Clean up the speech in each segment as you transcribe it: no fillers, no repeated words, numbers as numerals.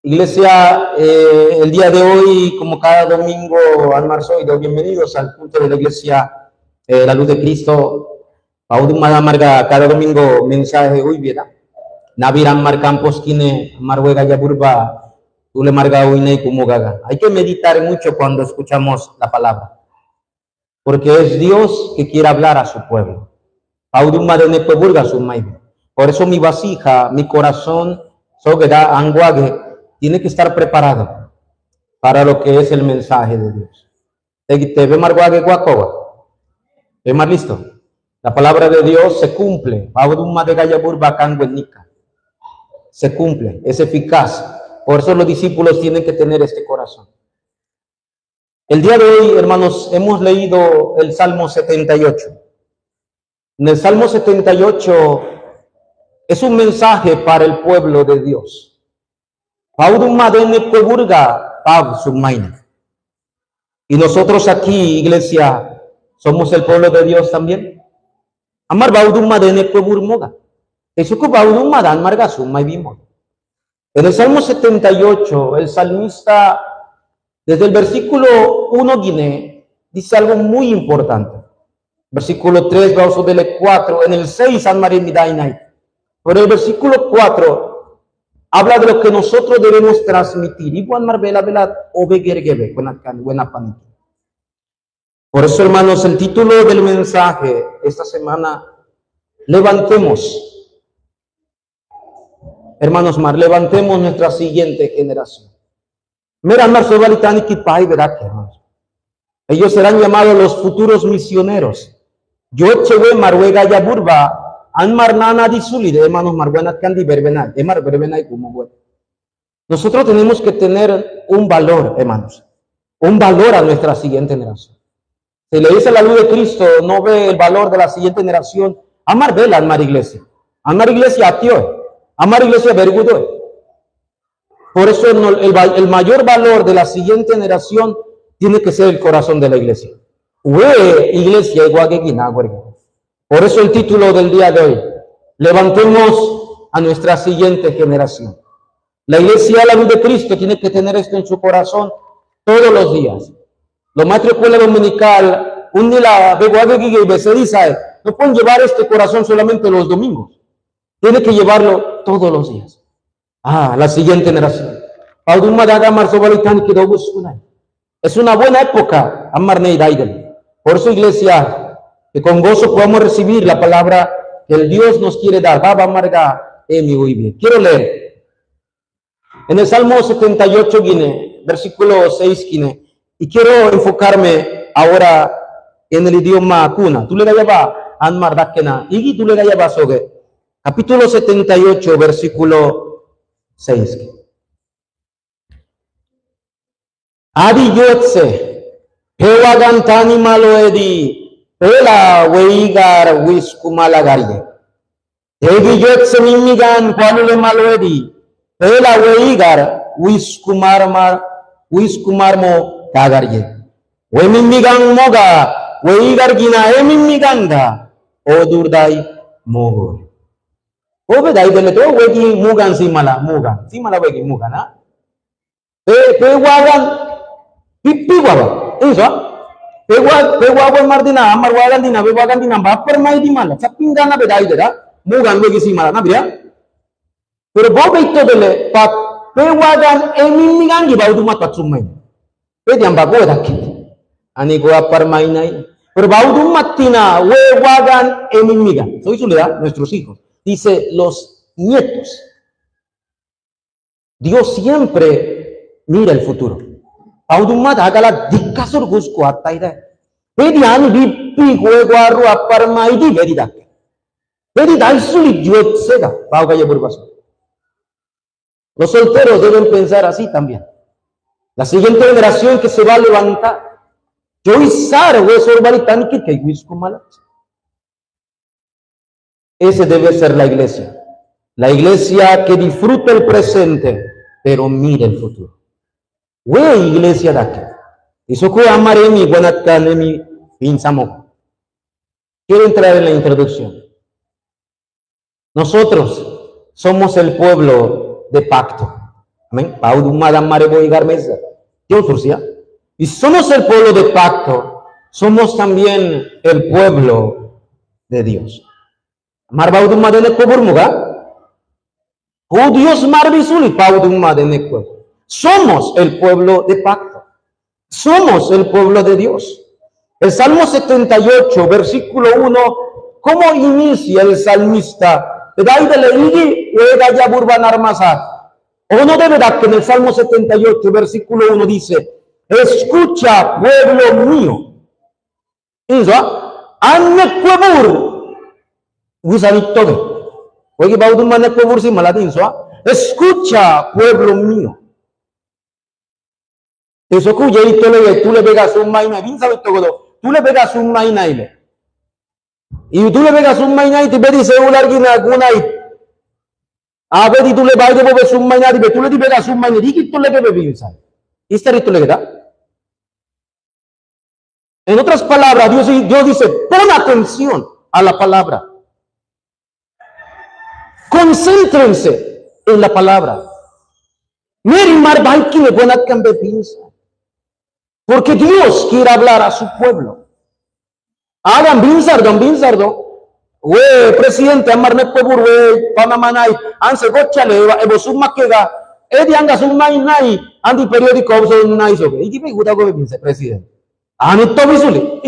Iglesia, el día de hoy, como cada domingo, Almar Soido, bienvenidos al culto de la Iglesia La Luz de Cristo. Paudum Marga, cada domingo mensaje hoy, ¿verdad? Naviran Marcampos Kine, Marhuega Yaburba, Tule Marga Uine Kumugaga. Hay que meditar mucho cuando escuchamos la palabra, porque es Dios que quiere hablar a su pueblo. Paudum Madenepeburga su maibe. Por eso mi vasija, mi corazón, Sogeda Anguague, tiene que estar preparado para lo que es el mensaje de Dios. ¿Te ve Marguague Guacoba? ¿Ve más listo? La palabra de Dios se cumple. Se cumple, es eficaz. Por eso los discípulos tienen que tener este corazón. El día de hoy, hermanos, hemos leído el Salmo 78. En el Salmo 78 es un mensaje para el pueblo de Dios. Y nosotros aquí, iglesia, somos el pueblo de Dios también. Amar baudum madene pueburmoga. Eso que baudum madan margasum mai bimon. En el Salmo 78, el salmista, desde el versículo 1 guiné, dice algo muy importante. Versículo 3, verso del 4, en el 6, San María Midainai. Pero el versículo 4 habla de lo que nosotros debemos transmitir. Por eso, hermanos, el título del mensaje esta semana, levantemos, hermanos Mar, levantemos nuestra siguiente generación. Ellos serán llamados los futuros misioneros. Yo chewe Marhuega Yaburba. Nosotros tenemos que tener un valor, hermanos, un valor a nuestra siguiente generación. Si le dice la luz de Cristo, no ve el valor de la siguiente generación, amar vela, amar iglesia atio, amar iglesia vergudo. Por eso el mayor valor de la siguiente generación tiene que ser el corazón de la iglesia. Iglesia igual que por eso el título del día de hoy, levantemos a nuestra siguiente generación. La iglesia, la luz de Cristo, tiene que tener esto en su corazón todos los días. Los maestros de escuela dominical, un día no pueden llevar este corazón solamente los domingos. Tiene que llevarlo todos los días. La siguiente generación. Es una buena época, por eso, iglesia, que con gozo podamos recibir la palabra que el Dios nos quiere dar. Baba Marga Emi. Quiero leer en el Salmo 78, versículo 6, y quiero enfocarme ahora en el idioma cuna. Tú le gayaba Anmar Dakena, y tú le gayaba Soge. Capítulo 78, versículo 6. Adi Yotse, Pewagantani Maloedi. Pela weigar wiskumala garye. Egi jotse mimigan palule maloedi. Pela weigar wiskumarmo kagarye. We mimigan moga weigar gina emimiganda odurdai mogo. Obe dai dele to wegi mugan simala wegi mugan ha. Pe wagan pipi waga. Eso. Peguago Martina, Amar Wagandina, Wagandina, Bapper Maidimala, Sapingana Bedaidera, Mugan Wegisima, Nabria. Pero Bobito dele, Pat, Pewagan, Emimigangi, Bauduma Patsumai. Pediam Bagoda Kit, Anigua Parmainai. Pero Baudumatina, Wagan, Emimigan. Soy su edad, nuestros hijos. Dice los nietos. Dios siempre mira el futuro. Audumat agala dikasur gusku ataida. Pedian bipi gueguaru aparmaidi verida. Pedi daisuli juetsega. Paugaya burbaso. Los solteros deben pensar así también. La siguiente generación que se va a levantar. Ese debe ser la iglesia. La iglesia que disfruta el presente, pero mira el futuro. Iglesia de aquí. Eso que amaremi, buenatkanemi, pinsamo. Quiero entrar en la introducción. Nosotros somos el pueblo de pacto. Amén. Paudum madam mare voy garmesa. Dios Rusia. Y somos el pueblo de pacto. Somos también el pueblo de Dios. Mar baudum madene koburmuga. Oh Dios mar visuli paudum madene koburmuga. Somos el pueblo de pacto. Somos el pueblo de Dios. El Salmo 78, versículo 1, ¿cómo inicia el salmista? ¿O no de verdad que en el Salmo 78, versículo 1 dice, escucha, pueblo mío? Anne kwebur. Oye, escucha, pueblo mío. Eso que tú le pegas un maina, bien sabes todo. Tú le pegas un maina y tú le pegas un maina y te dice un larguina alguna y a ver y tú le vas de bebes un maina y tú le pegas un maina y tú le bebes bien sabes. ¿Y este rito le queda? En otras palabras, Dios dice, pon atención a la palabra. Concéntrense en la palabra. Miren, Marbaiki le buena piensa. Porque Dios quiere hablar a su pueblo. Hagan Binsardo. Presidente, amarne pobur, Panamanay, Anse Gochale, Ebosuma Kega, Edi Anga Sumainay, Andi periódico, Naiso, y me gusta go presidente. Anito Visuli,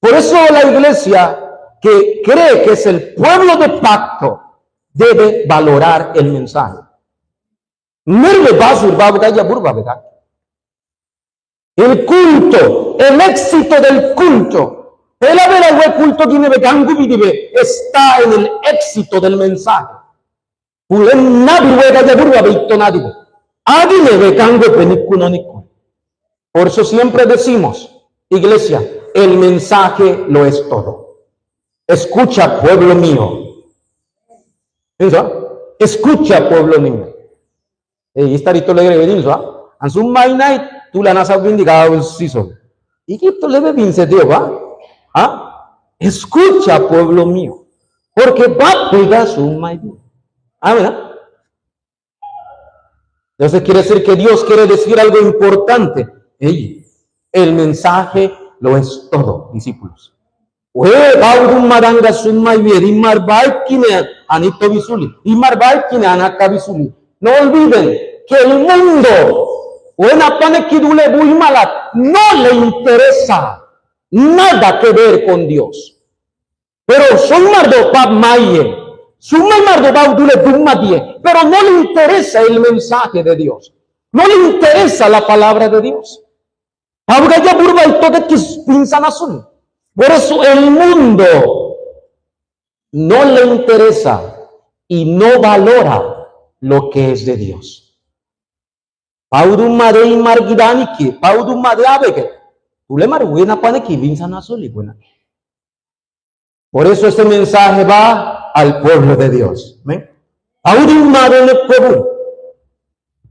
por eso la iglesia que cree que es el pueblo de pacto debe valorar el mensaje. Merve Basur, Babgaya Burba, ¿verdad? El culto, el éxito del culto, el culto está en el éxito del mensaje. Por eso siempre decimos, iglesia, el mensaje lo es todo. Escucha, pueblo mío. Escucha, pueblo mío. Y estarito le grebe, Ansum my night. Tú la nasa vindicado siso. ¿Y qué tú le ves bien se dio, va? Escucha, pueblo mío, porque va a pegar su maíz. ¿Verdad? Entonces quiere decir que Dios quiere decir algo importante. El mensaje lo es todo, discípulos. No olviden que el mundo no le interesa nada que ver con Dios. Pero son mardo pa maye, son mardo pa dule dumadie, pero no le interesa el mensaje de Dios. No le interesa la palabra de Dios. Por eso el mundo no le interesa y no valora lo que es de Dios. Paudum made margidaniki, paudum made abeke. Tú le marguena paneki vinsana soli buena. Por eso este mensaje va al pueblo de Dios. Paudum made le pueblo.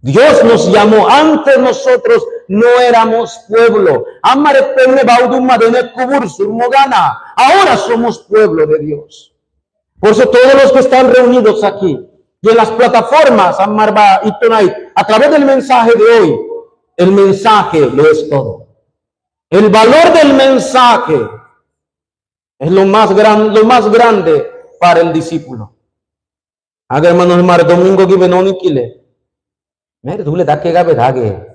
Dios nos llamó, antes nosotros no éramos pueblo. Amare pene paudum made le kubur surmogana. Ahora somos pueblo de Dios. Por eso todos los que están reunidos aquí y en las plataformas Amarba y Tonight, a través del mensaje de hoy, el mensaje lo es todo. El valor del mensaje es lo más grande para el discípulo. Haga hermanos mar domingo que venoni kile. Mer tú le da que gabe dage.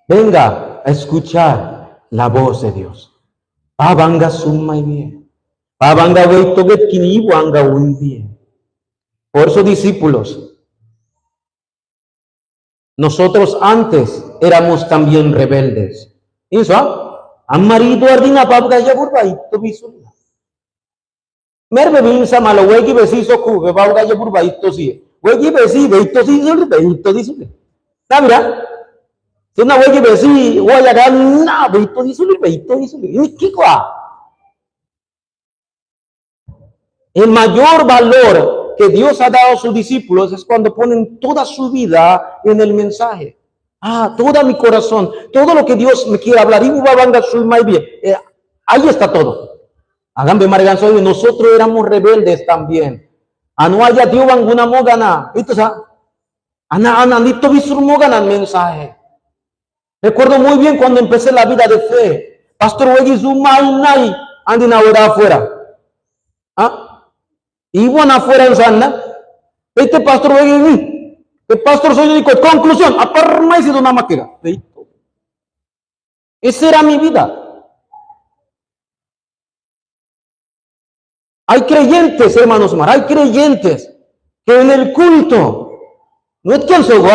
Venga a escuchar la voz de Dios. Abanga summa y bien. Por eso, discípulos, nosotros antes éramos también rebeldes. Amarido ardina babga ya burba y to bisu. Merbe binsa malo wegi besiso ku be babga ya burba y to si. Wegi besi be to si zul be to disu. Sabira? Sina wegi besi waya ganna be to disu be to disu. Ini kikwa. El mayor valor que Dios ha dado a sus discípulos es cuando ponen toda su vida en el mensaje. Toda mi corazón, todo lo que Dios me quiere hablar. Ahí está todo. Háganme marganzo, nosotros éramos rebeldes también. Anu haya Dios anguna mogana. Itu sa. Ana nito visur mogana mensaje. Recuerdo muy bien cuando empecé la vida de fe. Pastor Wegi Zumainai andina ahora afuera. ¿Ah? Y bueno afuera en sana. Este pastor Wegi, el pastor soy único. Conclusión, aparma y si una máquina. Esa era mi vida. Hay creyentes, hermanos, hay creyentes que en el culto, no es que han sogo,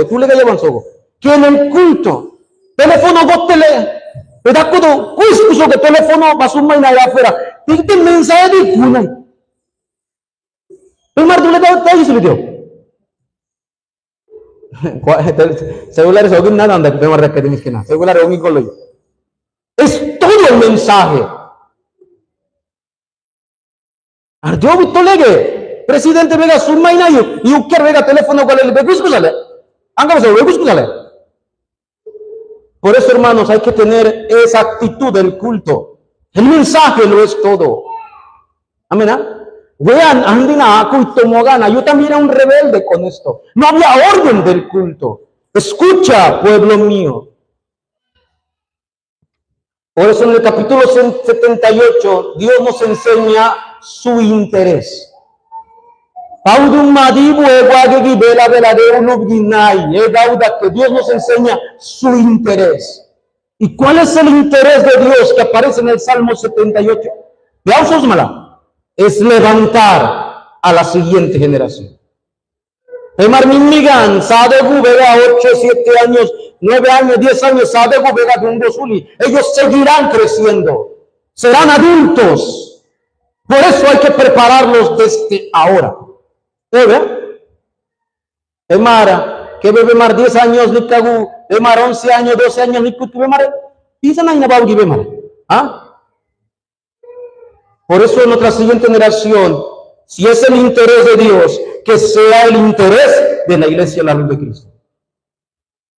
tú le llevan sogo, que en el culto, teléfono gotele, pedacudo, uso que teléfono va a sumar allá afuera, dite mensaje de cuna. El martes le da y se le dio. Celulares o nada anda que me que tienes que nada, celulares o con lo. Es todo el mensaje. Ardio Vitolege, presidente Vega Sumainayo, y Uker Vega teléfono con el Beguscusale. Hagamos el Beguscusale. Por eso, hermanos, hay que tener esa actitud del culto. El mensaje lo es todo. Amén. Vean, Andina, culto Mogana. Yo también era un rebelde con esto. No había orden del culto. Escucha, pueblo mío. Por eso en el capítulo 78, Dios nos enseña su interés. Que Dios nos enseña su interés. ¿Y cuál es el interés de Dios que aparece en el Salmo 78? Es levantar a la siguiente generación. Migan, Sadegu Vega 8, 7 años, 9 años, 10 años, Sadegu Vega Dungosuli. Ellos seguirán creciendo. Serán adultos. Por eso hay que prepararlos desde ahora. ¿Ve? Emara, que bebe mar 10 años, ni cagu, Emar 11 años, 12 años, ni cutu, Emar. Pisan ahí, Nabaugi, Emar. ¿Ah? Por eso en nuestra siguiente generación, si es el interés de Dios, que sea el interés de la iglesia de la luz de Cristo.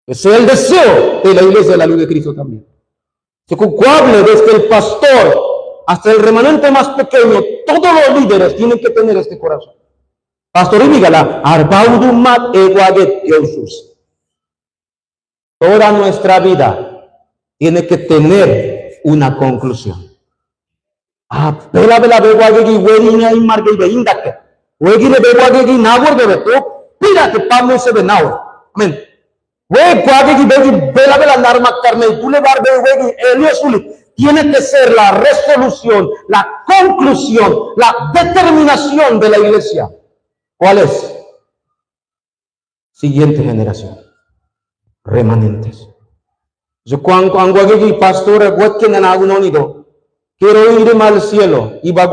Que sea el deseo de la iglesia de la luz de Cristo también. Se cuable desde el pastor hasta el remanente más pequeño, todos los líderes tienen que tener este corazón. Pastor Imigala, Arbaudumat Eguaget Diosus. Toda nuestra vida tiene que tener una conclusión. Bela Beguagegi, Wedina y Margay Beindake. Wegile Beguagegi, Nawar de Beto, Pira que Pablo se ve now. Amén. Weguagegi Begi, Bela Narma Carne, Boulevard Bewegi, Eliosuli. Tiene que ser la resolución, la conclusión, la determinación de la iglesia. ¿Cuál es? Siguiente generación. Remanentes. Yo cuando aquí pastor Watkin en Agunonido, quiero irme al cielo y va a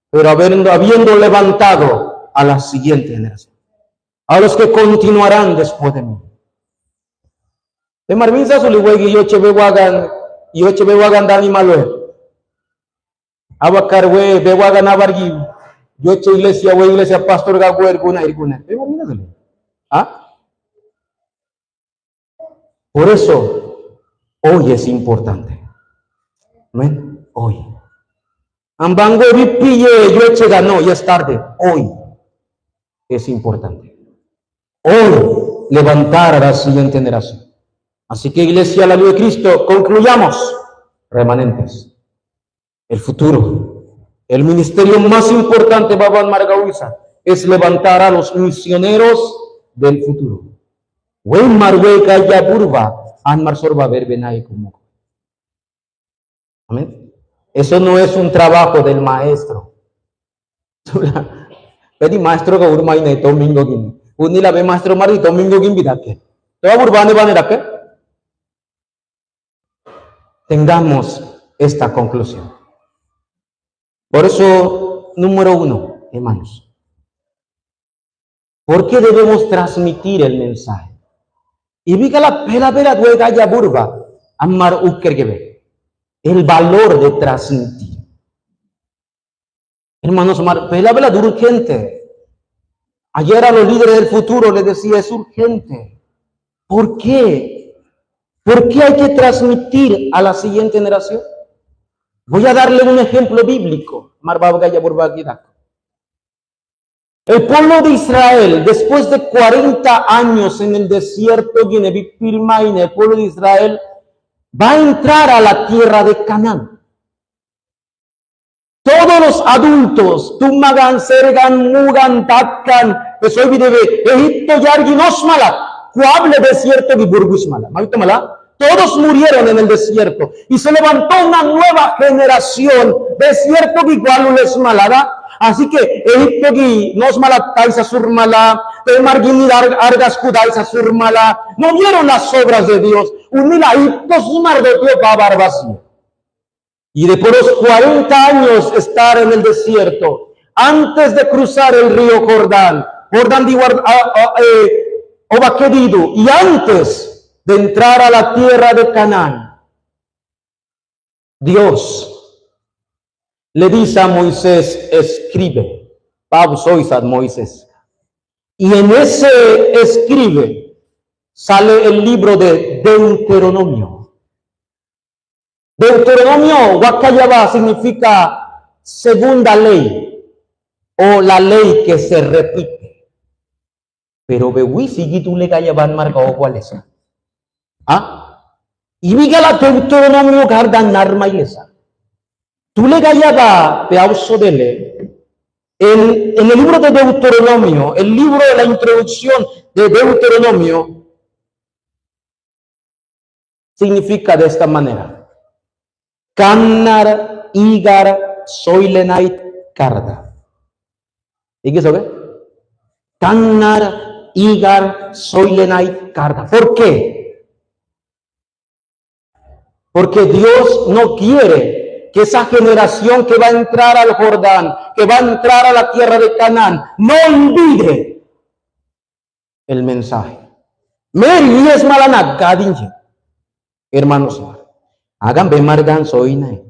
pero habiendo levantado a la siguiente generación, a los que continuarán después de mí. De Marvinza Suliwegi yo chebe wagan dani malwe. Abakarwe bewagan abargi. Yo che iglesia pastor gago erguna. ¿Ah? Por eso hoy es importante. ¿Ven? Hoy. Ambango vipiye yo che ganó, ya es tarde. Hoy es importante. Hoy levantar a la siguiente generación. Así que iglesia, la luz de Cristo, concluyamos. Remanentes. El futuro. El ministerio más importante, Babán Margauisa, es levantar a los misioneros del futuro. Wen marwe kaya burba, anmar sorba verbenai como. Amén. Eso no es un trabajo del maestro. Pedí maestro que urma y domingo gini. Unila ve maestro mari domingo gini bidake. Te va burbane baneraque. Tengamos esta conclusión. Por eso, número 1, hermanos. ¿Por qué debemos transmitir el mensaje? Y vi que la pela duega ya burba, amar ukergebe. El valor de transmitir. Hermanos, amar pela urgente. Ayer a los líderes del futuro les decía, es urgente. ¿Por qué? ¿Por qué hay que transmitir a la siguiente generación? Voy a darle un ejemplo bíblico. El pueblo de Israel, después de 40 años en el desierto, el pueblo de Israel va a entrar a la tierra de Canaán. Todos los adultos, Tumagan, Sergan, Mugan, Tatkan, Egipto, Yargi, Nosmala, Cuable desierto y Burgusmala. Todos murieron en el desierto y se levantó una nueva generación, desierto y Gualules Malada. Así que Egipto y Nosmala, Taisa Surmala, Temargini, Argas, Kudaisa Surmala, no vieron las obras de Dios. Unila Egipto, Sumar de Dios, Barbasía. Y después de los 40 años estar en el desierto, antes de cruzar el río Jordán, Obaquedido, y antes de entrar a la tierra de Canaán, Dios le dice a Moisés, escribe, pausa Moisés. Y en ese escribe sale el libro de Deuteronomio. Deuteronomio, Wakayaba, significa segunda ley o la ley que se repite. Pero bewi sigitu le kayaban marcado cuál es. Y la Deuteronomio gardan narma ilesa. Tú le kayaba peauso de ley. En el libro de Deuteronomio, el libro de la introducción de Deuteronomio, significa de esta manera. Kannar igar soilenait karda. ¿Y qué es eso? Kannar igar soilenait karda. ¿Por qué? Porque Dios no quiere que esa generación que va a entrar al Jordán, que va a entrar a la tierra de Canaán, no olvide el mensaje. Meri es malana gadinje. Hermanos, hagan bemargan soinai.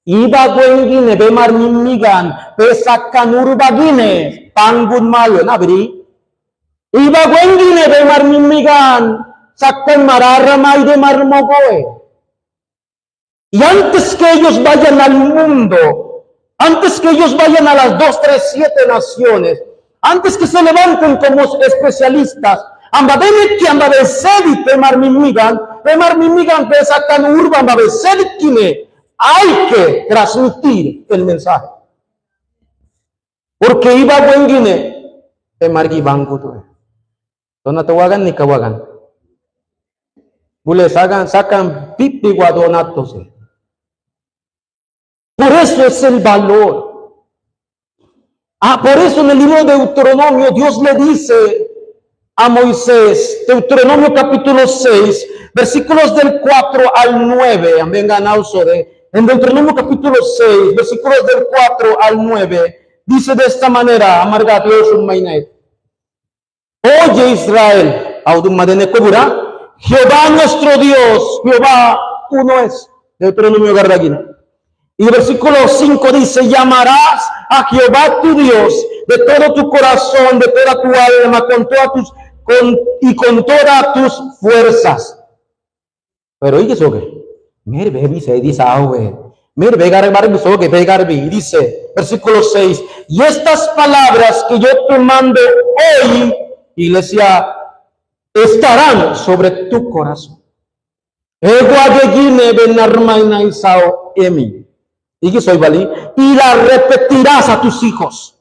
Iba guengine bemar mimigan pesakan urbagine pangun mayo nabri. Iba guengine bemar mimigan sakan mararamay de marmogoe. Y antes que ellos vayan al mundo, antes que ellos vayan a las 2, 3, 7 naciones, antes que se levanten como especialistas, ambadene que ambabesedit bemar mimigan pesakan urba ambabesedit kine. Hay que transmitir el mensaje. Porque iba buen guine, emargi banco tu. Dona tawagan ni kawagan. Bule sacan pipi guadonatos. Por eso es el valor. Por eso en el libro de Deuteronomio Dios le dice a Moisés, Deuteronomio capítulo 6, versículos del 4 al 9, en Deuteronomio capítulo 6, versículos del 4 al 9, dice de esta manera, amarga Dios un mainait. Oye Israel, Jehová nuestro Dios, Jehová uno es. Deuteronomio Garraguina. Y el versículo 5 dice, llamarás a Jehová tu Dios de todo tu corazón, de toda tu alma, con todas tus fuerzas. Pero ¿y qué es lo que? Dice, versículo 6, y estas palabras que yo te mando hoy, iglesia, estarán sobre tu corazón. Y que soy valí, y las repetirás a tus hijos.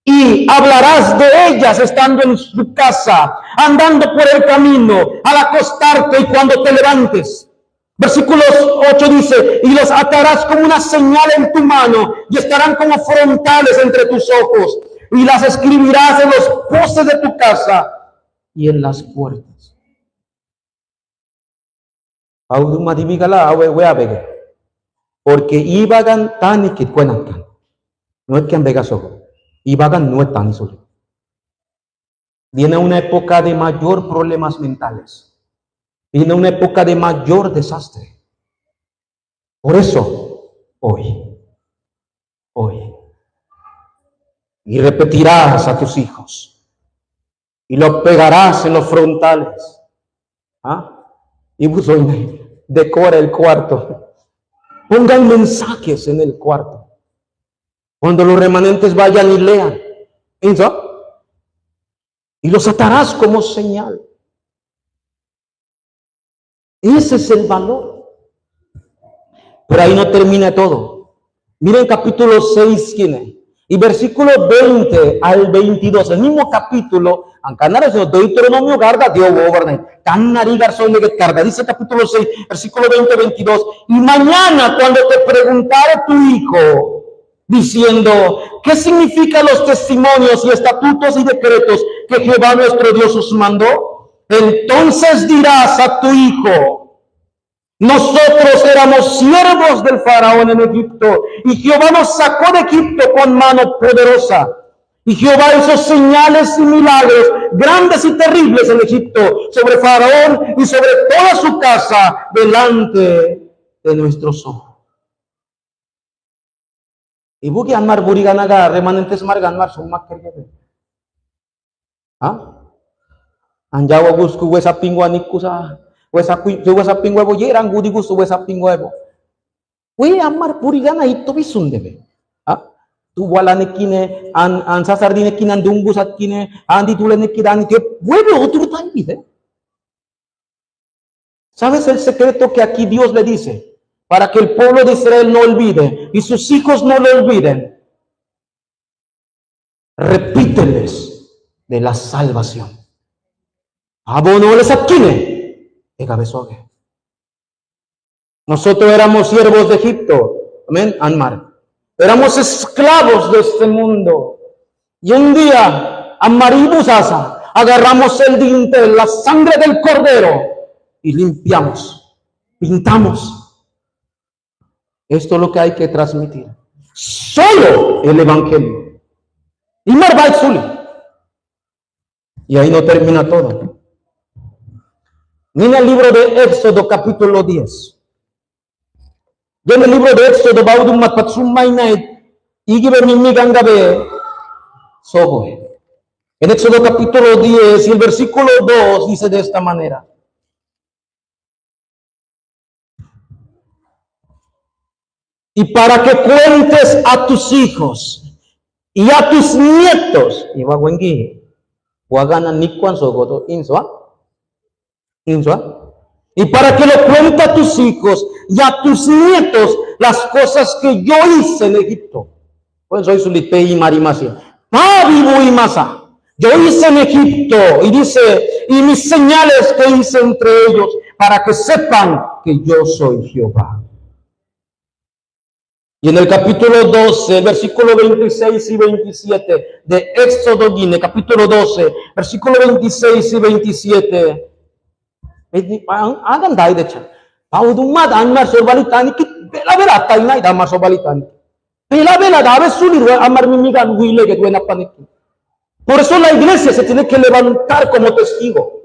Y hablarás de ellas estando en tu casa, andando por el camino, al acostarte y cuando te levantes. Versículo 8 dice, y los atarás como una señal en tu mano, y estarán como frontales entre tus ojos, y las escribirás en los postes de tu casa y en las puertas. Porque ibagan tan y que cuenan tan. No es que en Vegas ojo. Ibagan no es tan solo. Viene una época de mayor problemas mentales. Viene una época de mayor desastre. Por eso, hoy. Y repetirás a tus hijos. Y lo pegarás en los frontales. Y pues hoy decora el cuarto. Pongan mensajes en el cuarto. Cuando los remanentes vayan y lean, ¿eso? Y los atarás como señal. Ese es el valor. Pero ahí no termina todo. Miren capítulo 6, ¿quién es? Y versículo 20 al 22, el mismo capítulo, Deuteronomio carga Dios, Canari Garzón de carga, dice capítulo 6, versículo 20 22, y mañana cuando te preguntare tu hijo, diciendo, ¿qué significan los testimonios y estatutos y decretos que Jehová nuestro Dios os mandó? Entonces dirás a tu hijo, nosotros éramos siervos del faraón en Egipto, y Jehová nos sacó de Egipto con mano poderosa. Y Jehová hizo señales y milagros grandes y terribles en Egipto, sobre faraón y sobre toda su casa, delante de nuestros ojos. Y buki anmar buriganaga remanentes marganmar son más que anjawa gusku wesa pingwanikusa. Wesa pingwa bo yerang gudi gusto wesa pingwa bo. We amar purigana ito bisundebe. Tu wala nekine an sasardine kinan dungus at kine andi tule nekidani que vuelve otro time. ¿Sabes el secreto que aquí Dios le dice? Para que el pueblo de Israel no olvide y sus hijos no lo olviden. Repíteles de la salvación. Abono les adquine. Nosotros éramos siervos de Egipto, amén, Anmar. Éramos esclavos de este mundo. Y un día, Amaribusasa, agarramos el dintel, la sangre del cordero, y limpiamos, pintamos. Esto es lo que hay que transmitir. Solo el Evangelio. Y ahí no termina todo. Mira el libro de Éxodo, capítulo 10. Yo en el libro de Éxodo, Baudumat Patsummainait, Igibe Mimigangabe, Soboe. En Éxodo, capítulo 10, y el versículo 2 dice de esta manera. Y para que cuentes a tus hijos y a tus nietos, y va wengi, wagana nikwan sogoto inswa. Y para que lo cuente a tus hijos y a tus nietos las cosas que yo hice en Egipto. Pues soy Sulipe y Marimasia. Vivo y Masa. Yo hice en Egipto, y dice, y mis señales que hice entre ellos, para que sepan que yo soy Jehová. Y en el capítulo 12, versículo 26 y 27 de Éxodo, capítulo 12, versículo 26 y 27. Agan dai de chan. Paudumat anmar sobalitani ki bela taina ida mar sobalitani. Bela dave sulir amar mimigan huile que duena paniki. Por eso la iglesia se tiene que levantar como testigo.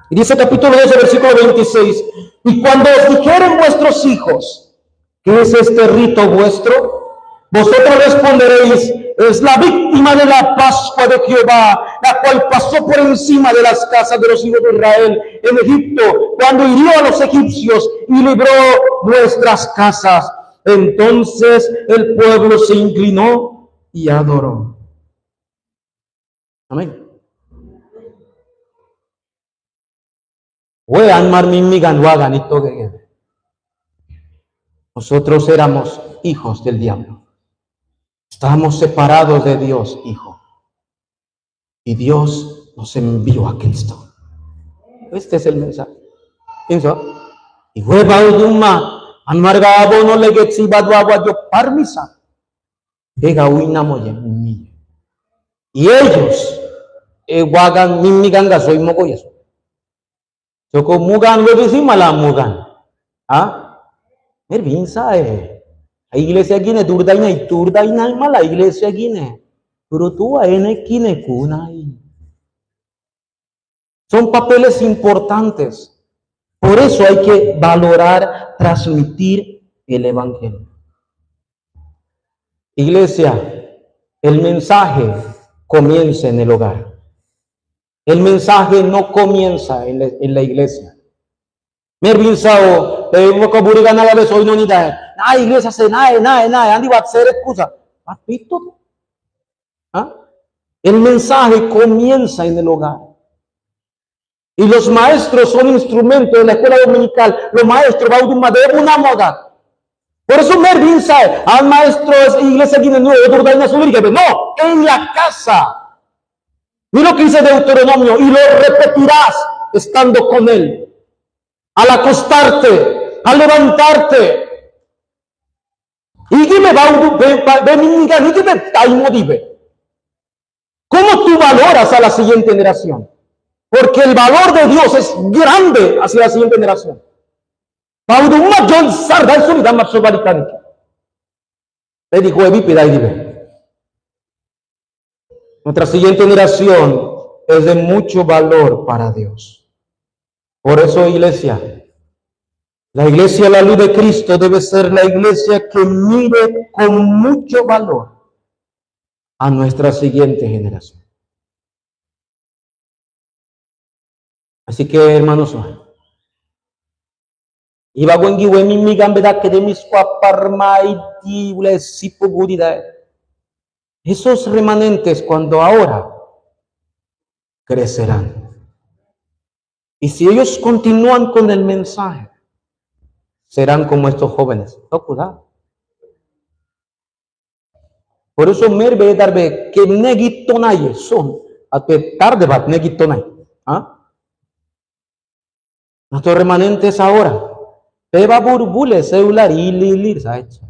Y dice capítulo 12, versículo 26. Y cuando os dijeren vuestros hijos, ¿qué es este rito vuestro? Vosotros responderéis, es la víctima de la Pascua de Jehová, la cual pasó por encima de las casas de los hijos de Israel en Egipto, cuando hirió a los egipcios y libró nuestras casas. Entonces el pueblo se inclinó y adoró. Amén. Nosotros éramos hijos del diablo. Estábamos separados de Dios, hijo. Y Dios nos envió a Cristo. Este es el mensaje. ¿Pienso? Y fue bauduma, amargabo no le getzibadwa yo parmisa. Y ellos, wagan mimiganga soy mogoyeso. Soko mugan lo decimos mala mugan. Mervinsa La iglesia gine turdaina y turdaina mala iglesia gine. Pero tú ene kine kunai. Son papeles importantes. Por eso hay que valorar, transmitir el evangelio. Iglesia, el mensaje comienza en el hogar. El mensaje no comienza en la iglesia. Mervin Sao, vocabulario ganaba de soy no ni da. Na iglesia se nae, andi va a ser excusa. ¿Has visto? ¿Ah? El mensaje comienza en el hogar. Y los maestros son instrumentos de la escuela dominical. Los maestros van de una moda. Por eso Mervin sabe, al maestro es iglesia aquí en el nuevo, no, en la casa. Mira lo que dice Deuteronomio, y lo repetirás estando con él. Al acostarte, al levantarte. Y dime, ¿cómo tú valoras a la siguiente generación? Porque el valor de Dios es grande hacia la siguiente generación. Nuestra siguiente generación es de mucho valor para Dios. Por eso, iglesia, la iglesia a la luz de Cristo debe ser la iglesia que mire con mucho valor a nuestra siguiente generación. Así que, hermanos, iba wengi wemi mi gambe da que de mis cuaparmai di ule sipo gudida. Esos remanentes cuando ahora crecerán. Y si ellos continúan con el mensaje, serán como estos jóvenes. No, cuidado. Por eso merbe darbe que negitonaye son a tarde bat negitonay. ¿Ah? Nuestros remanentes ahora. Peba burbule celular ililir saecha.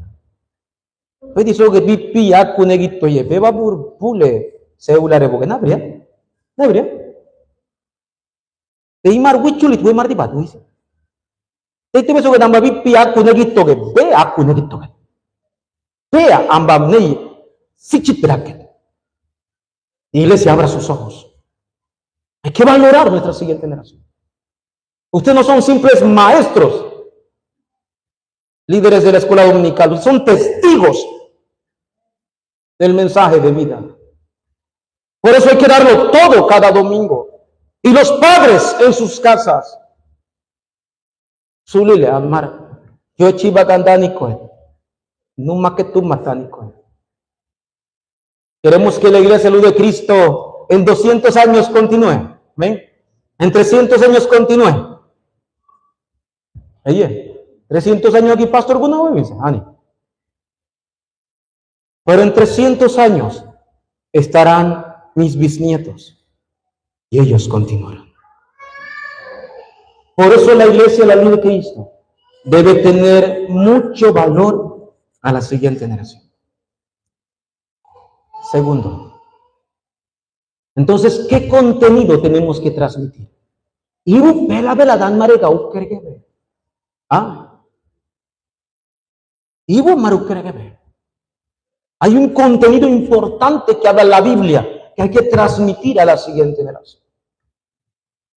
Pedi so que pipi ya kunegito ye. Peba burbule celular porque no habría. No habría. Te imar wichulit we mar di batu isi. Te beso que namba pipi ya kunegito que ve aku negito que. Vea ambam nei sichit bracket. Iglesia abra sus ojos. Hay que valorar nuestra siguiente generación. Ustedes no son simples maestros, líderes de la escuela dominical, son testigos del mensaje de vida. Por eso hay que darlo todo cada domingo. Y los padres en sus casas. Sulile amar. Yo chiva candanico. No más que tú matánico. Queremos que la iglesia luz de Cristo en 200 años continúe. ¿Ven? En 300 años continúe. Oye, 300 años aquí, pastor, alguna vez, Ani. Pero en 300 años estarán mis bisnietos y ellos continuarán. Por eso la iglesia, la luz de Cristo, debe tener mucho valor a la siguiente generación. Segundo, entonces, ¿qué contenido tenemos que transmitir? Ibu bela dan mereka ukergebe. Ah, Ibu marukergebe. Hay un contenido importante que habla la Biblia que hay que transmitir a la siguiente generación.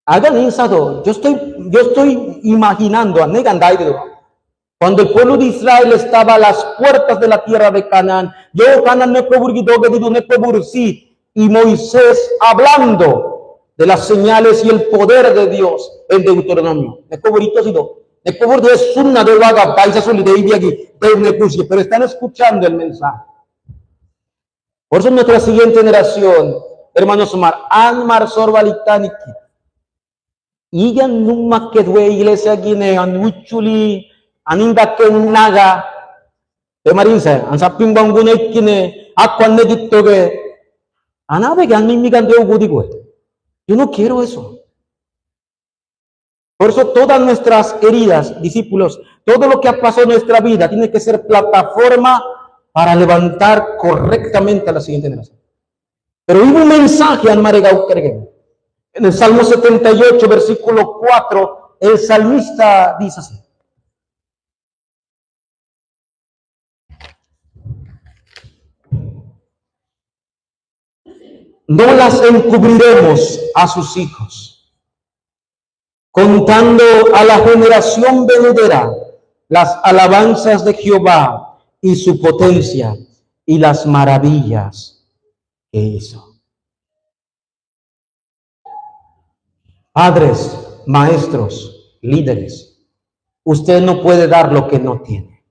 Hagan insado. Yo estoy imaginando a Negandaido. Cuando el pueblo de Israel estaba a las puertas de la tierra de Canaán, y Moisés hablando de las señales y el poder de Dios en Deuteronomio. Pero están escuchando el mensaje. Por eso nuestra siguiente generación, hermanos Omar, Anmar Sorbalitaniki, y ya nunca quedó iglesia guinea, anuchuli, aninda que naga, de marinsa, ansaping bangunay kine, aquan negito que, anabe que animigan de ugudigo. Yo no quiero eso. Por eso todas nuestras heridas, discípulos, todo lo que ha pasado en nuestra vida tiene que ser plataforma para levantar correctamente a la siguiente generación. Pero hubo un mensaje al Maregau Kergen. En el Salmo 78, versículo 4, el salmista dice así. No las encubriremos a sus hijos, contando a la generación venidera las alabanzas de Jehová y su potencia y las maravillas que hizo. Padres, maestros, líderes, usted no puede dar lo que no tiene.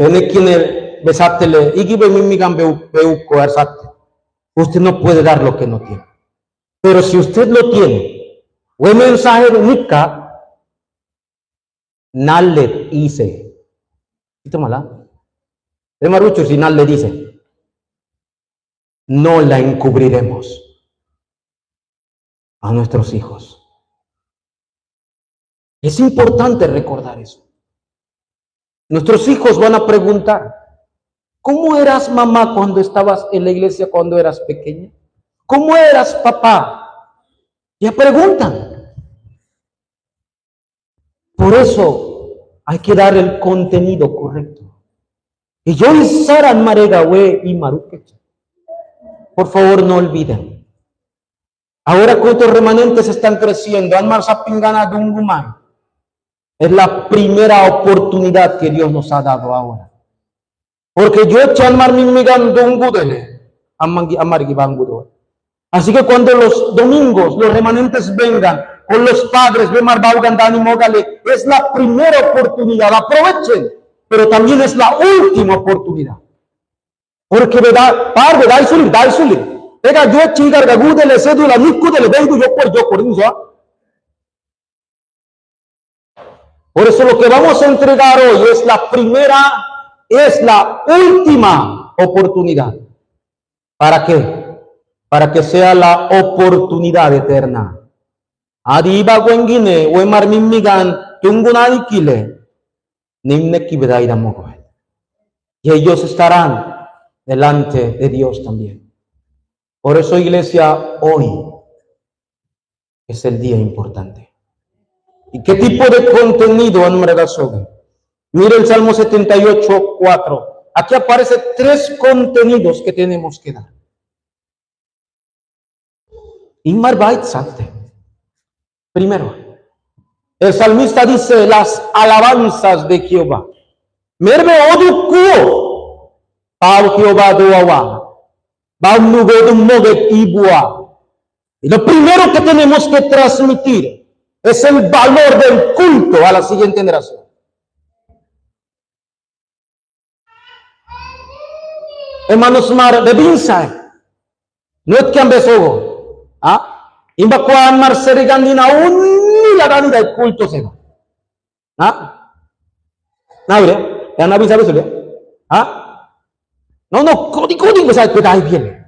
Tiene quien besátele y give mimigan beuco arsate. Usted no puede dar lo que no tiene. Pero si usted lo tiene, buen mensaje de Nika, Nalle dice. Tómala. De Marucho, si Nalle dice, no la encubriremos a nuestros hijos. Es importante recordar eso. Nuestros hijos van a preguntar, ¿cómo eras mamá cuando estabas en la iglesia cuando eras pequeña? ¿Cómo eras papá? Ya preguntan. Por eso hay que dar el contenido correcto. Y yo y Sara Maregawe y Maruquecha. Por favor, no olviden. Ahora cuántos remanentes están creciendo. Anmar Sapingana Dungumay. Es la primera oportunidad que Dios nos ha dado ahora. Porque yo he Anmar Mimigan Dungudele. Así que cuando los domingos los remanentes vengan con los padres, es la primera oportunidad. Aprovechen, pero también es la última oportunidad. Porque verdad, padre, dai sulir. Pega yo chigar gagudele cédula nicudele vengo yo por eso. Por eso lo que vamos a entregar hoy es la primera, es la última oportunidad. ¿Para qué? Para que sea la oportunidad eterna. Adiba Gwengine, Wemar Mimigan, Tungunadikile, Nimneki Bedaida Mogoel. Y ellos estarán delante de Dios también. Por eso, iglesia, hoy es el día importante. ¿Y qué tipo de contenido han regresado? Mire el Salmo 78, 4. Aquí aparecen 3 contenidos que tenemos que dar. Inmar Bait Sante. Primero, el salmista dice las alabanzas de Jehová. Merbe odu kuo. Pau Jehová duawa. Y lo primero que tenemos que transmitir es el valor del culto a la siguiente generación. Hermanos Mar de Binsa, no es que han besogo, Imbacuan Mar Serigandina un la ganida del culto se va. ¿Nabre? ¿Ya no avisa eso? No, código sabe que ahí viene.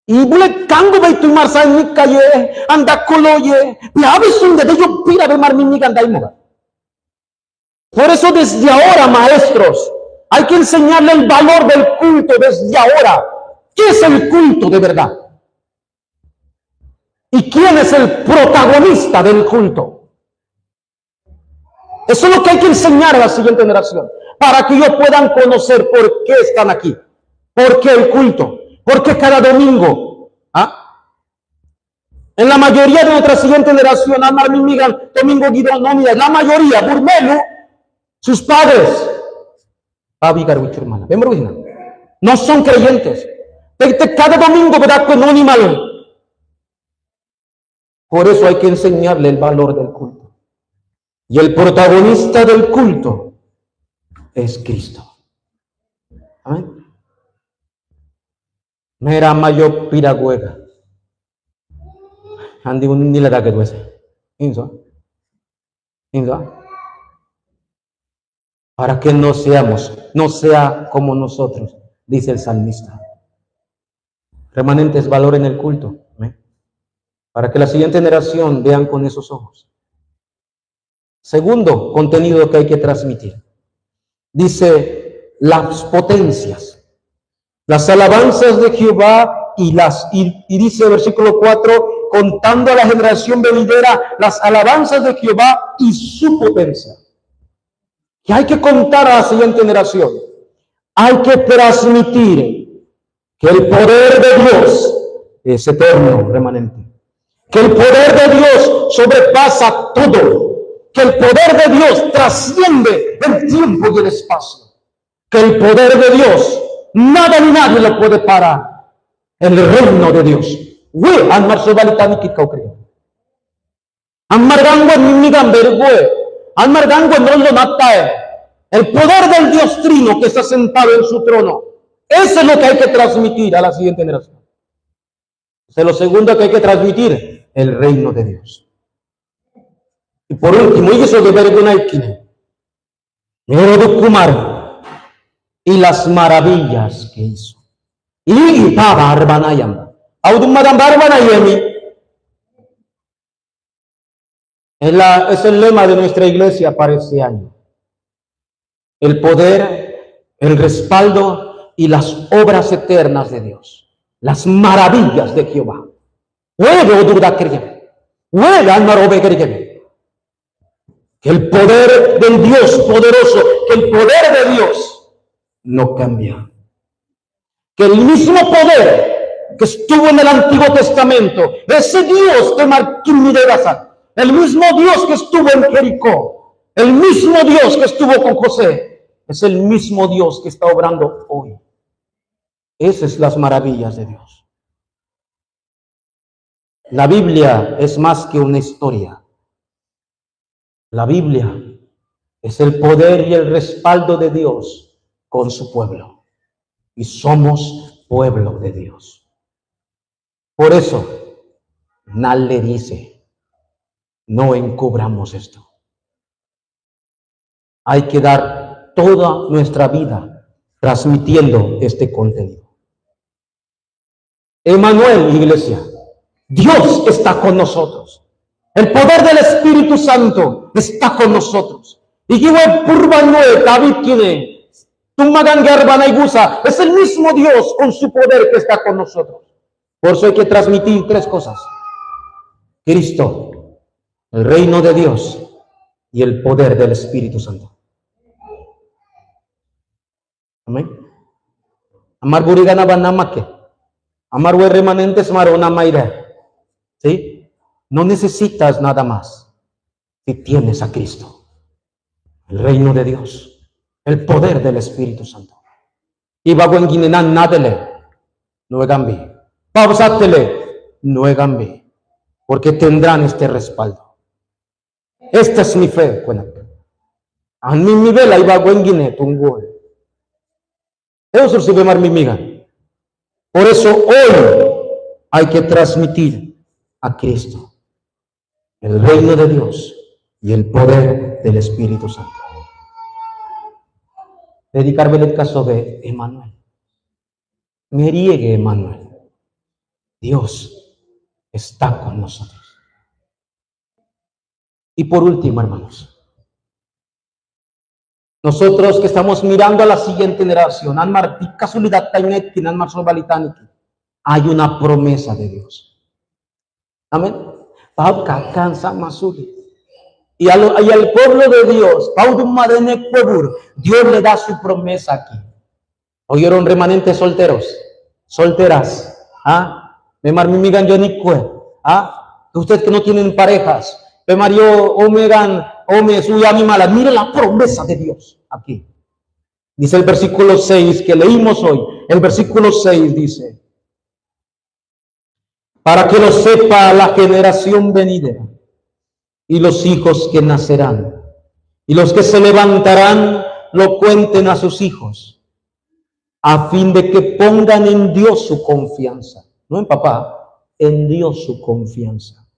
Y bule cango bay tu mar sai nikaye anda koloye y avisun de yo pira de mar mi gandaimo. Por eso desde ahora, maestros, hay que enseñarle el valor del culto desde ahora. ¿Qué es el culto de verdad? ¿Y quién es el protagonista del culto? Eso es lo que hay que enseñar a la siguiente generación, para que ellos puedan conocer por qué están aquí, por qué el culto, por qué cada domingo. En la mayoría de nuestra siguiente generación, Amar Mimigan, Domingo Guido, la mayoría, Burmelu, sus padres, no son creyentes. Cada domingo, ¿verdad? Con un animal. Por eso hay que enseñarle el valor del culto. Y el protagonista del culto es Cristo. Amén. Mera mayo piragüega. Andi un ni la da que duese. Inso. Para que no sea como nosotros, dice el salmista. Remanentes valoren el culto. ¿Eh? Para que la siguiente generación vean con esos ojos. Segundo contenido que hay que transmitir. Dice las potencias, las alabanzas de Jehová y dice el versículo 4, contando a la generación venidera las alabanzas de Jehová y su potencia. Que hay que contar a la siguiente generación. Hay que transmitir que el poder de Dios es eterno, remanente. Que el poder de Dios sobrepasa todo. Que el poder de Dios trasciende el tiempo y el espacio. Que el poder de Dios, nada ni nadie lo puede parar. El reino de Dios. Amargango mimigan vergüe. Anmargango en lo natae. El poder del Dios Trino que está sentado en su trono. Eso es lo que hay que transmitir a la siguiente generación. Lo segundo que hay que transmitir, el reino de Dios. Y por último, y eso de Bergonaikine, Kumar y las maravillas que hizo. Y Pava Arbanayam. Audumadam Barbanayemi. Es el lema de nuestra iglesia para este año. El poder, el respaldo y las obras eternas de Dios. Las maravillas de Jehová. Que el poder del Dios poderoso, que el poder de Dios no cambia. Que el mismo poder que estuvo en el Antiguo Testamento, ese Dios de Marquimideraza, el mismo Dios que estuvo en Jericó, el mismo Dios que estuvo con José, es el mismo Dios que está obrando hoy. Esas son las maravillas de Dios. La Biblia es más que una historia. La Biblia es el poder y el respaldo de Dios con su pueblo. Y somos pueblo de Dios. Por eso, Nal dice, no encubramos esto. Hay que dar toda nuestra vida transmitiendo este contenido. Emmanuel, iglesia, Dios está con nosotros. El poder del Espíritu Santo está con nosotros. Y es el mismo Dios con su poder que está con nosotros. Por eso hay que transmitir tres cosas. Cristo, el reino de Dios y el poder del Espíritu Santo. Amén. Amar burigana banamake. Amar remanentes marona maira. ¿Sí? No necesitas nada más si tienes a Cristo, el reino de Dios, el poder del Espíritu Santo. Y baguenguinenan nadele, no gambi. Pausatele, no gambi. Porque tendrán este respaldo. Esta es mi fe. A mí mi vela iba baguenguine tungo. Eso se ve mar mi miga. Por eso hoy hay que transmitir a Cristo, el reino de Dios y el poder del Espíritu Santo. Dedicarme el caso de Emmanuel. Me riegue Emmanuel. Dios está con nosotros. Y por último, hermanos, nosotros que estamos mirando a la siguiente generación, hay una promesa de Dios. Amén. Y al pueblo de Dios, Dios le da su promesa aquí. ¿Oyeron remanentes solteros? Solteras. ¿Ah? Ustedes que no tienen parejas. Mire la promesa de Dios aquí. Dice el versículo 6 que leímos hoy. El versículo 6 dice: para que lo sepa la generación venidera y los hijos que nacerán, y los que se levantarán lo cuenten a sus hijos, a fin de que pongan en Dios su confianza, no en papá, en Dios su confianza,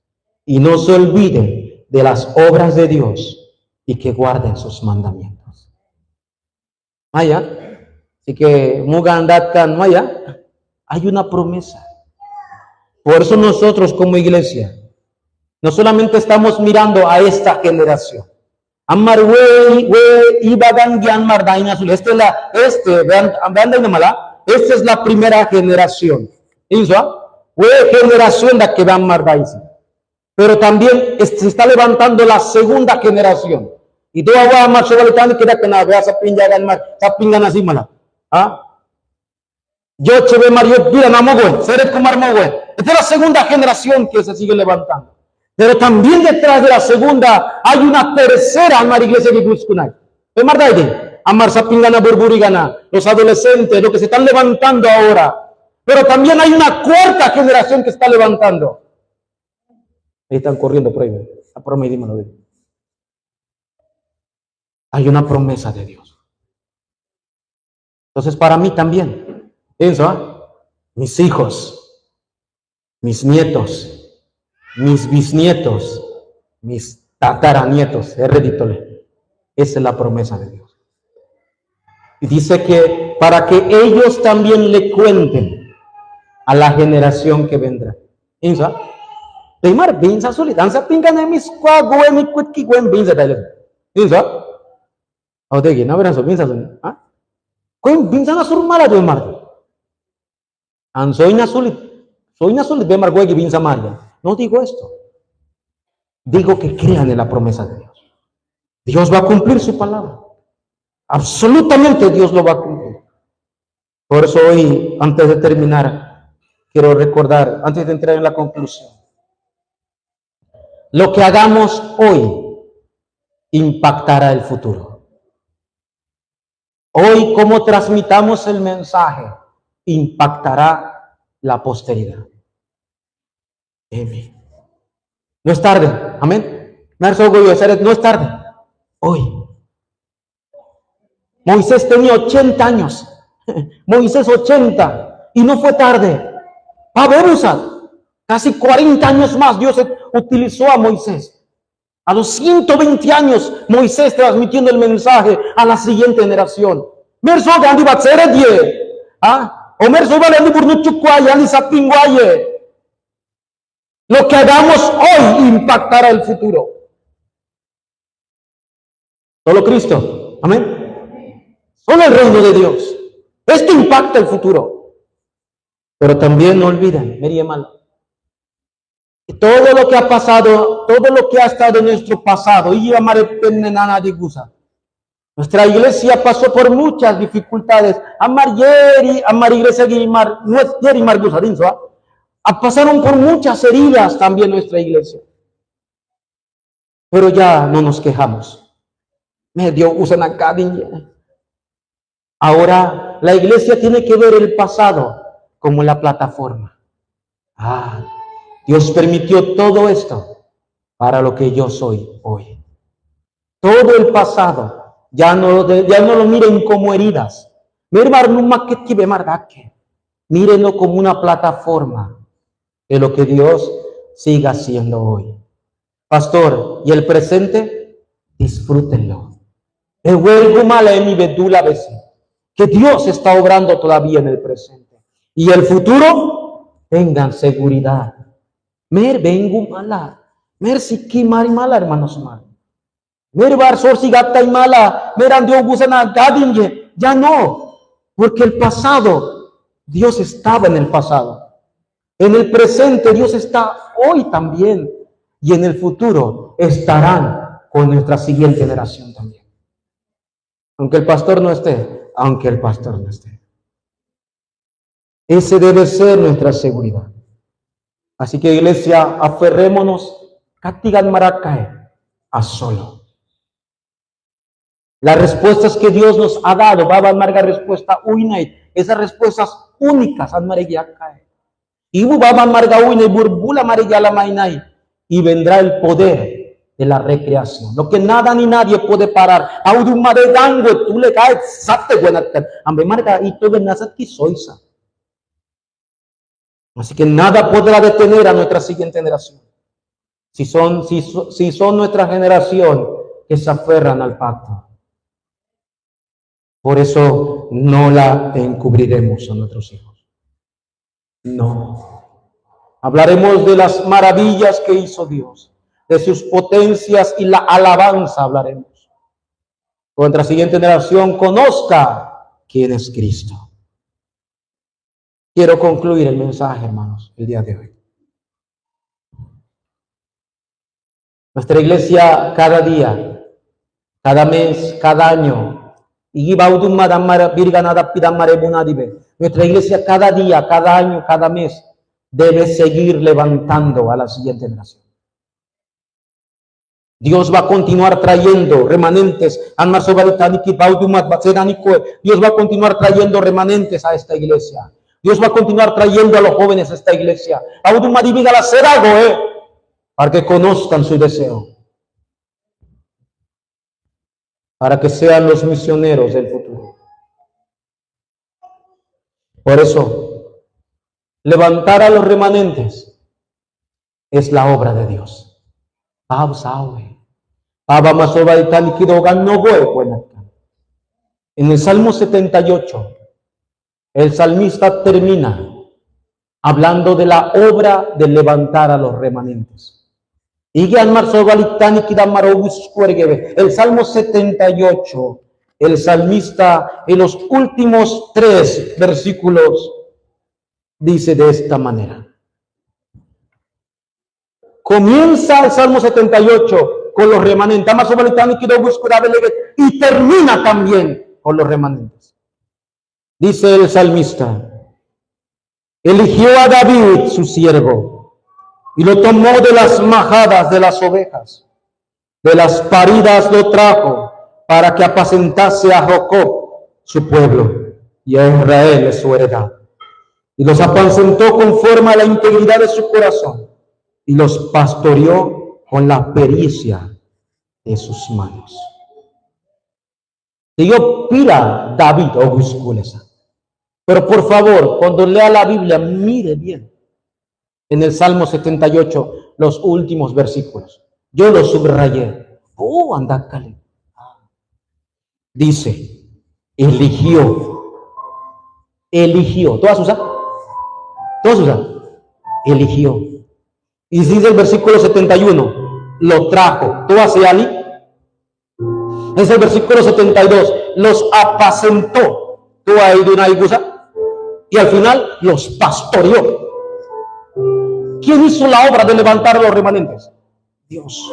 y no se olviden de las obras de Dios y que guarden sus mandamientos. Maya, así que mugandatkan maya, hay una promesa. Por eso nosotros como iglesia no solamente estamos mirando a esta generación. Esta es la primera generación. Generación de que van mardaisi. Pero también se está levantando la segunda generación. Y tú ahora más que da que nada, sapingan así mala. Yo cheve Mario Pira Namogüe, Seret Kumar Mogüe. Esta es la segunda generación que se sigue levantando. Pero también detrás de la segunda hay una tercera Amar Iglesia de Guskunay. Amar Sapingana Burburigana, los adolescentes, los que se están levantando ahora. Pero también hay una cuarta generación que está levantando. Ahí están corriendo por ahí. Por ahí dímelo. hay una promesa de Dios. Entonces, para mí también, pienso, mis hijos, mis nietos, mis bisnietos, mis tataranietos, hereditole. Esa es la promesa de Dios. Y dice que para que ellos también le cuenten a la generación que vendrá. Piensa, primar binsa solidanza pingane mis kwa goe mi kutki gwen binsa dale. Piensa, o de que no verán su binsa son, ¿ah? Gwen binsa na sur mala de mar. An soy na sulit de mar goe que binsa mala. No digo esto. Digo que crean en la promesa de Dios. Dios va a cumplir su palabra. Absolutamente Dios lo va a cumplir. Por eso hoy, antes de terminar, quiero recordar, antes de entrar en la conclusión, lo que hagamos hoy impactará el futuro. Hoy, como transmitamos el mensaje, impactará la posteridad. Amén. No es tarde. Amén. No es tarde. Hoy. Moisés tenía 80 años. Moisés 80. Y no fue tarde. Casi 40 años más Dios utilizó a Moisés. A los 120 años Moisés transmitiendo el mensaje a la siguiente generación. Lo que hagamos hoy impactará el futuro. Solo Cristo. Amén. Solo el reino de Dios. Esto impacta el futuro. Pero también no olviden, todo lo que ha pasado, todo lo que ha estado en nuestro pasado, nuestra iglesia pasó por muchas dificultades. Pasaron por muchas heridas también nuestra iglesia. Pero ya no nos quejamos. Ahora la iglesia tiene que ver el pasado como la plataforma. Dios permitió todo esto para lo que yo soy hoy. Todo el pasado ya no lo miren como heridas. Mírenlo como una plataforma de lo que Dios siga haciendo hoy. Pastor, ¿y el presente? Disfrútenlo. Que Dios está obrando todavía en el presente. Y el futuro, tengan seguridad. Vengo mala. Si ki mari mala, hermanos mal. Bar sorsi gatta y mala. Andio gusana gadinge. Ya no. Porque el pasado, Dios estaba en el pasado. En el presente, Dios está hoy también. Y en el futuro, estarán con nuestra siguiente generación también. Aunque el pastor no esté. Ese debe ser nuestra seguridad. Así que, iglesia, aferrémonos a solo. Las respuestas que Dios nos ha dado, Baba Marga respuesta uinay, esas respuestas únicas y Baba Marga uinay burbula amarilla mainay, y vendrá el poder de la recreación. Lo que nada ni nadie puede parar. Así que nada podrá detener a nuestra siguiente generación. Si son nuestra generación que se aferran al pacto. Por eso no la encubriremos a nuestros hijos. No. Hablaremos de las maravillas que hizo Dios. De sus potencias y la alabanza hablaremos. Nuestra siguiente generación conozca quién es Cristo. Quiero concluir el mensaje, hermanos, el día de hoy. Nuestra iglesia cada día, cada mes, cada año, nuestra iglesia cada día, cada año, cada mes, debe seguir levantando a la siguiente generación. Dios va a continuar trayendo remanentes. Dios va a continuar trayendo remanentes a esta iglesia. Dios va a continuar trayendo a los jóvenes a esta iglesia. Para que conozcan su deseo. para que sean los misioneros del futuro. Por eso, levantar a los remanentes es la obra de Dios. En el Salmo 78, el salmista termina hablando de la obra de levantar a los remanentes. El Salmo 78, el salmista en los últimos 3 versículos dice de esta manera. Comienza el Salmo 78 con los remanentes, y termina también con los remanentes. Dice el salmista, eligió a David, su siervo, y lo tomó de las majadas de las ovejas, de las paridas lo trajo, para que apacentase a Jacob, su pueblo, y a Israel, su heredad. Y los apacentó conforme a la integridad de su corazón, y los pastoreó con la pericia de sus manos. Digo, pira David o busculesa. Pero por favor, cuando lea la Biblia, mire bien. En el Salmo 78, los últimos versículos. Yo los subrayé. Anda, Cali. Dice, eligió. ¿Todas usan? Eligió. Y dice el versículo 71, lo trajo. ¿Tú haces Ali? Es el versículo 72, los apacentó. ¿Tú has ido una igusa? Y al final los pastoreó. ¿Quién hizo la obra de levantar a los remanentes? Dios.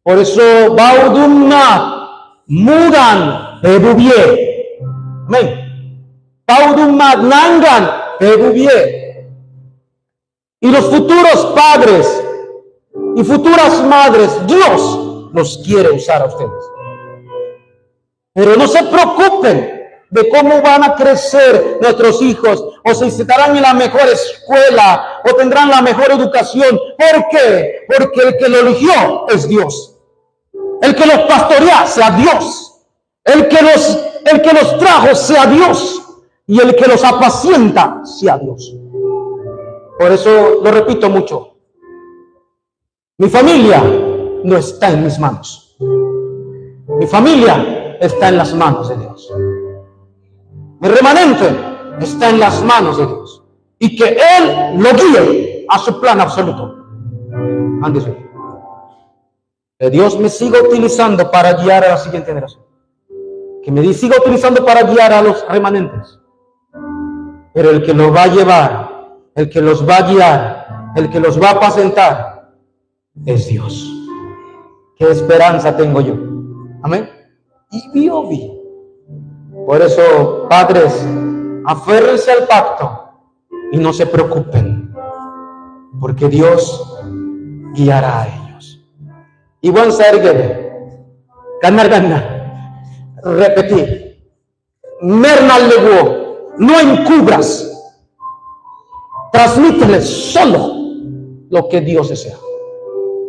Por eso, Baudumna, Mudan, Ebubie. Amén. Baudumna, Nangan, Ebubie. Y los futuros padres y futuras madres, Dios los quiere usar a ustedes. Pero no se preocupen de cómo van a crecer nuestros hijos, o si estarán en la mejor escuela, o tendrán la mejor educación. ¿Por qué? Porque el que lo eligió es Dios. El que los pastorea sea Dios. El que los trajo sea Dios. Y el que los apacienta sea Dios. Por eso lo repito mucho. Mi familia no está en mis manos. Mi familia está en las manos de Dios. Mi remanente está en las manos de Dios. Y que Él lo guíe a su plan absoluto. Que Dios me siga utilizando para guiar a la siguiente generación. Que me siga utilizando para guiar a los remanentes. Pero el que los va a llevar, el que los va a guiar, el que los va a apacentar, es Dios. ¿Qué esperanza tengo yo? Amén. Y vi. Por eso, padres, aférrense al pacto y no se preocupen, porque Dios guiará a ellos. Y buen ser ganar, repetir, mernal leguo, no encubras, transmíteles solo lo que Dios desea.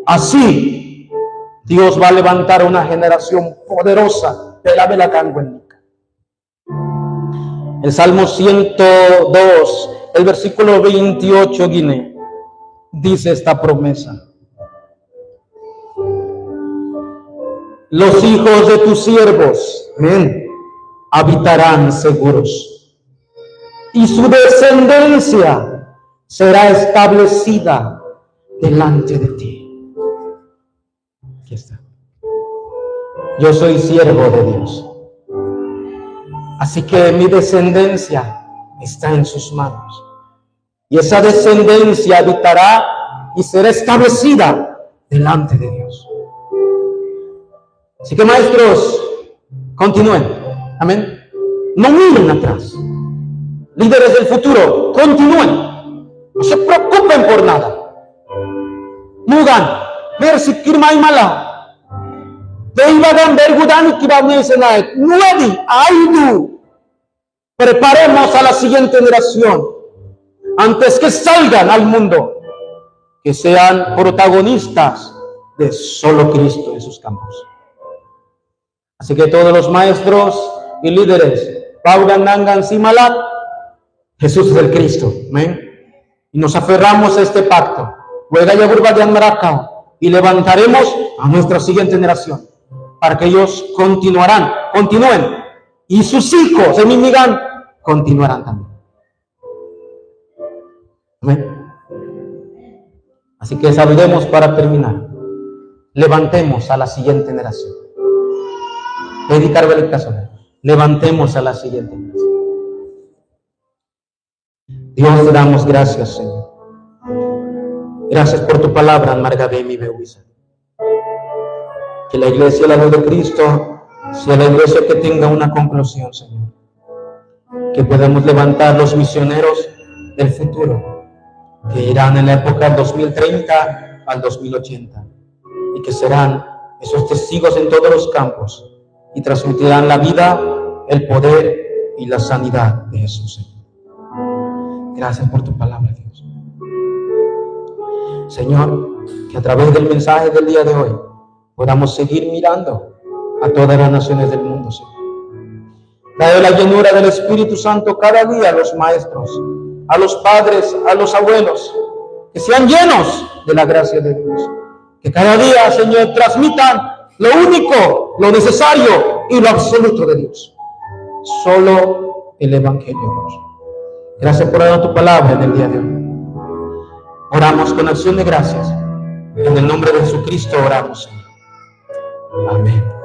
Así, Dios va a levantar una generación poderosa de la Belacangüenica. El Salmo 102, el versículo 28, Guinea, dice esta promesa. Los hijos de tus siervos, habitarán seguros, y su descendencia será establecida delante de ti. Aquí está. Yo soy siervo de Dios. Así que mi descendencia está en sus manos. Y esa descendencia habitará y será establecida delante de Dios. Así que, maestros, continúen. Amén. No miren atrás. Líderes del futuro, continúen. No se preocupen por nada. Mugan, ver si kirmay mala. Preparemos a la siguiente generación antes que salgan al mundo, que sean protagonistas de solo Cristo en sus campos. Así que todos los maestros y líderes, Paugan, Nangan, Simalat, Jesús es el Cristo. Amén. Y nos aferramos a este pacto. Y levantaremos a nuestra siguiente generación para que ellos continúen. Y sus hijos, Emimigan, continuarán también. Amén. Así que saludemos para terminar. Levantemos a la siguiente generación. Levantemos a la siguiente generación. Dios, te damos gracias, Señor. Gracias por tu palabra, Margabe mi Beuisa. Que la iglesia, la voz de Cristo, sea la iglesia que tenga una conclusión, Señor. Que podamos levantar los misioneros del futuro, que irán en la época del 2030 al 2080, y que serán esos testigos en todos los campos y transmitirán la vida, el poder y la sanidad de Jesús, Señor. Gracias por tu palabra, Dios. Señor, que a través del mensaje del día de hoy podamos seguir mirando a todas las naciones del mundo, Señor. Dale la llenura del Espíritu Santo cada día a los maestros, a los padres, a los abuelos, que sean llenos de la gracia de Dios. Que cada día, Señor, transmitan lo único, lo necesario y lo absoluto de Dios. Solo el Evangelio, Dios. Gracias por dar tu palabra en el día de hoy. Oramos con acción de gracias. En el nombre de Jesucristo oramos, Señor. Amén.